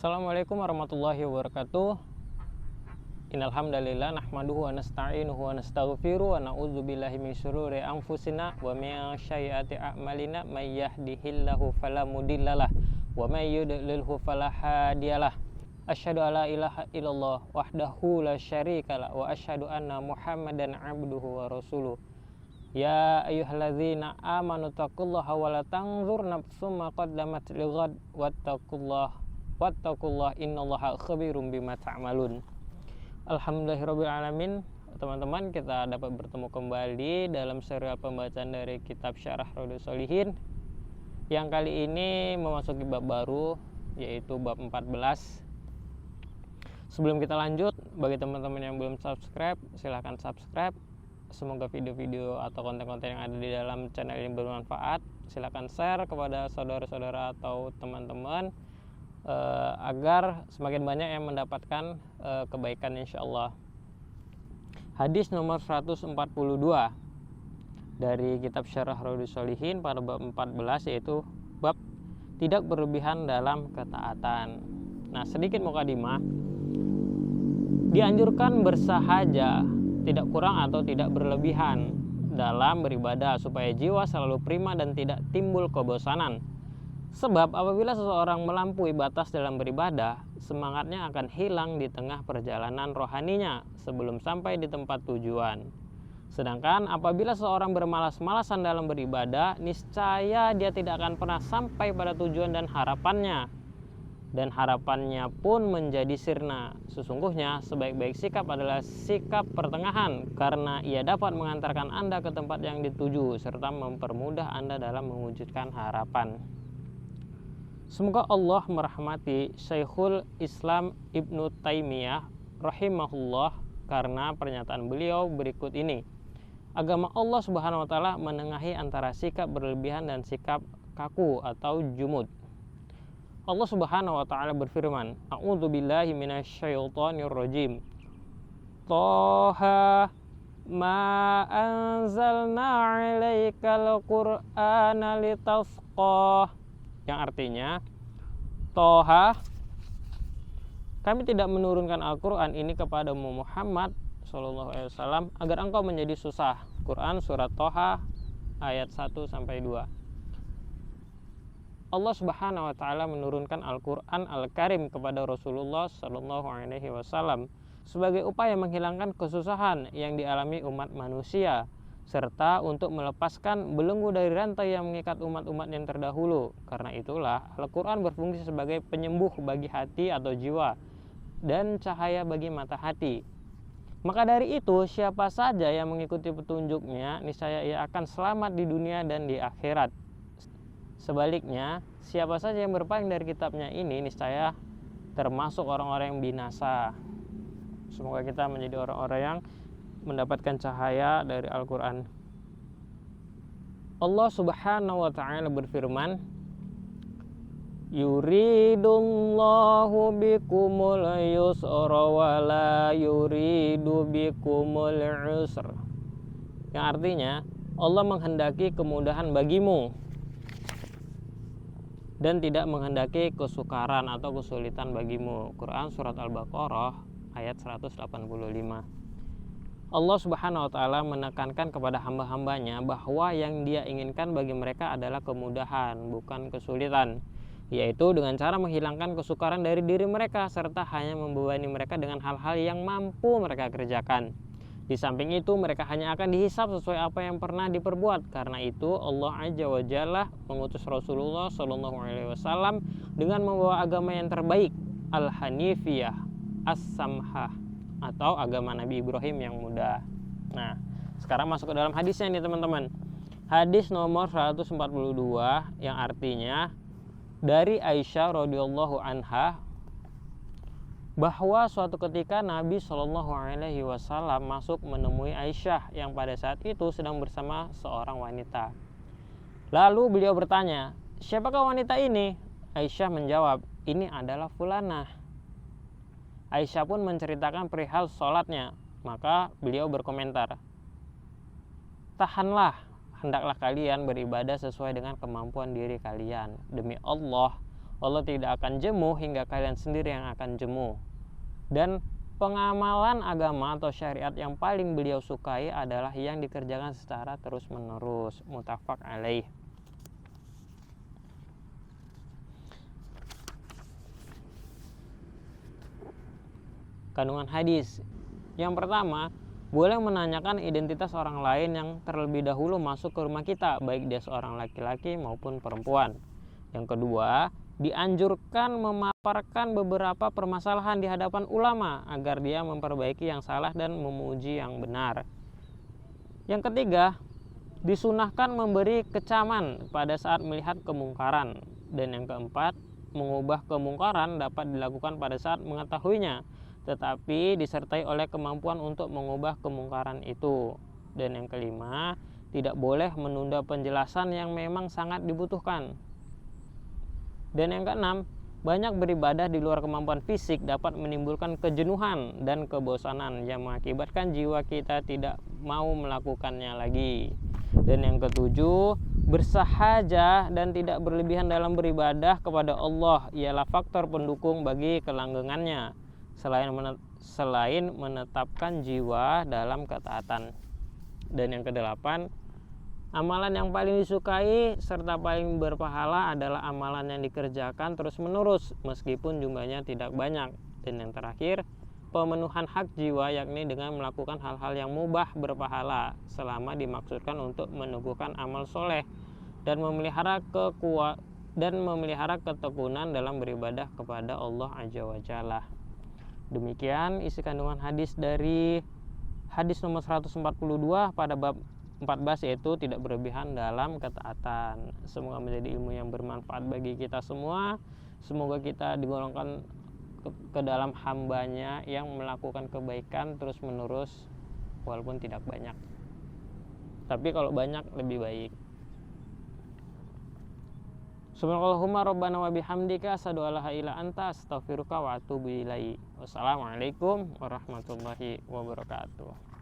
Assalamualaikum warahmatullahi wabarakatuh. Innal hamdalillah nahmaduhu wa nasta'inuhu wa nastaghfiruh wa na'udzu billahi min syururi anfusina wa min sayyiati a'malina may yahdihillahu fala mudhillalah wa may yudlilhu fala hadiyalah. Asyhadu alla ilaha illallah wahdahu la syarikalah wa asyhadu anna Muhammadan abduhu wa rasuluh. Ya ayyuhalladzina amanu taqullaha wa la tanzur nafsum ma qaddamat lighad wattaqullah innallaha khabirum bima ta'malun. Alhamdulillahirabbil alamin. Teman-teman, kita dapat bertemu kembali dalam serial pembacaan dari kitab Syarah Riyadhus Shalihin yang kali ini memasuki bab baru, yaitu bab 14. Sebelum kita lanjut, bagi teman-teman yang belum subscribe, silahkan subscribe. Semoga video-video atau konten-konten yang ada di dalam channel ini bermanfaat. Silahkan share kepada saudara-saudara atau teman-teman agar semakin banyak yang mendapatkan kebaikan insyaallah. Hadis nomor 142 dari kitab Syarah Riyadhus Shalihin pada bab 14, yaitu bab tidak berlebihan dalam ketaatan. Nah, sedikit mukadimah. Dianjurkan bersahaja, tidak kurang atau tidak berlebihan dalam beribadah supaya jiwa selalu prima dan tidak timbul kebosanan. Sebab apabila seseorang melampaui batas dalam beribadah, semangatnya akan hilang di tengah perjalanan rohaninya sebelum sampai di tempat tujuan. Sedangkan apabila seseorang bermalas-malasan dalam beribadah, niscaya dia tidak akan pernah sampai pada tujuan dan harapannya. Dan harapannya pun menjadi sirna. Sesungguhnya sebaik-baik sikap adalah sikap pertengahan, karena ia dapat mengantarkan Anda ke tempat yang dituju serta mempermudah Anda dalam mewujudkan harapan. Semoga Allah merahmati Syekhul Islam Ibnu Taimiyah rahimahullah karena pernyataan beliau berikut ini. Agama Allah Subhanahu wa taala menengahi antara sikap berlebihan dan sikap kaku atau jumud. Allah Subhanahu wa taala berfirman, A'udzubillahi minasyaitonirrajim. Toha ma anzalna 'alaikal qur'ana litasqa. Yang artinya, Toha, kami tidak menurunkan Al-Quran ini kepada Muhammad SAW agar engkau menjadi susah. Quran surat Toha ayat 1-2. Allah Subhanahu wa taala menurunkan Al-Qur'an Al-Karim kepada Rasulullah SAW sebagai upaya menghilangkan kesusahan yang dialami umat manusia serta untuk melepaskan belenggu dari rantai yang mengikat umat-umat yang terdahulu. Karena itulah Al-Qur'an berfungsi sebagai penyembuh bagi hati atau jiwa dan cahaya bagi mata hati. Maka dari itu, siapa saja yang mengikuti petunjuknya, niscaya ia akan selamat di dunia dan di akhirat. Sebaliknya, siapa saja yang berpaling dari kitabnya ini, niscaya termasuk orang-orang yang binasa. Semoga kita menjadi orang-orang yang mendapatkan cahaya dari Al-Quran. Allah Subhanahu wa ta'ala berfirman, Yuridullahu bikumul yusra wa la yuridu bikumul usra. Yang artinya, Allah menghendaki kemudahan bagimu dan tidak menghendaki kesukaran atau kesulitan bagimu. Quran surat Al-Baqarah ayat 185. Allah Subhanahu wa taala menekankan kepada hamba-hambanya bahwa yang Dia inginkan bagi mereka adalah kemudahan, bukan kesulitan, yaitu dengan cara menghilangkan kesukaran dari diri mereka serta hanya membebani mereka dengan hal-hal yang mampu mereka kerjakan. Di samping itu, mereka hanya akan dihisab sesuai apa yang pernah diperbuat. Karena itu, Allah Azza wa Jalla mengutus Rasulullah SAW dengan membawa agama yang terbaik, Al-Hanifiyah, As-Samhah, atau agama Nabi Ibrahim yang mudah. Nah, sekarang masuk ke dalam hadisnya nih teman-teman. Hadis nomor 142 yang artinya dari Aisyah radhiyallahu anha bahwa suatu ketika Nabi SAW masuk menemui Aisyah yang pada saat itu sedang bersama seorang wanita. Lalu beliau bertanya, siapakah wanita ini? Aisyah menjawab, ini adalah fulanah. Aisyah pun menceritakan perihal sholatnya. Maka beliau berkomentar, tahanlah, hendaklah kalian beribadah sesuai dengan kemampuan diri kalian. Demi Allah, Allah tidak akan jemu hingga kalian sendiri yang akan jemu. Dan pengamalan agama atau syariat yang paling beliau sukai adalah yang dikerjakan secara terus-menerus. Muttafaq alaih. Kandungan hadis. Yang pertama, boleh menanyakan identitas orang lain yang terlebih dahulu masuk ke rumah kita, baik dia seorang laki-laki maupun perempuan. Yang kedua, dianjurkan memaparkan beberapa permasalahan di hadapan ulama agar dia memperbaiki yang salah dan memuji yang benar. Yang ketiga, disunahkan memberi kecaman pada saat melihat kemungkaran. Dan yang keempat, mengubah kemungkaran dapat dilakukan pada saat mengetahuinya, tetapi disertai oleh kemampuan untuk mengubah kemungkaran itu. Dan yang kelima, tidak boleh menunda penjelasan yang memang sangat dibutuhkan. Dan yang keenam, banyak beribadah di luar kemampuan fisik dapat menimbulkan kejenuhan dan kebosanan yang mengakibatkan jiwa kita tidak mau melakukannya lagi. Dan yang ketujuh, bersahaja dan tidak berlebihan dalam beribadah kepada Allah ialah faktor pendukung bagi kelanggengannya, selain menetapkan jiwa dalam ketaatan. Dan yang kedelapan, amalan yang paling disukai serta paling berpahala adalah amalan yang dikerjakan terus-menerus meskipun jumlahnya tidak banyak. Dan yang terakhir, pemenuhan hak jiwa, yakni dengan melakukan hal-hal yang mubah berpahala selama dimaksudkan untuk meneguhkan amal soleh dan memelihara ketekunan dalam beribadah kepada Allah Azza wa Jalla. Demikian isi kandungan hadis dari hadis nomor 142 pada bab 14, yaitu tidak berlebihan dalam ketaatan. Semoga menjadi ilmu yang bermanfaat bagi kita semua. Semoga kita digolongkan ke dalam hambanya yang melakukan kebaikan terus menerus walaupun tidak banyak, tapi kalau banyak lebih baik. Subhanallahumma rabbana wa bihamdika asyhadu an la ilaha illa anta astaghfiruka wa atubu ilaik. Wassalamualaikum warahmatullahi wabarakatuh.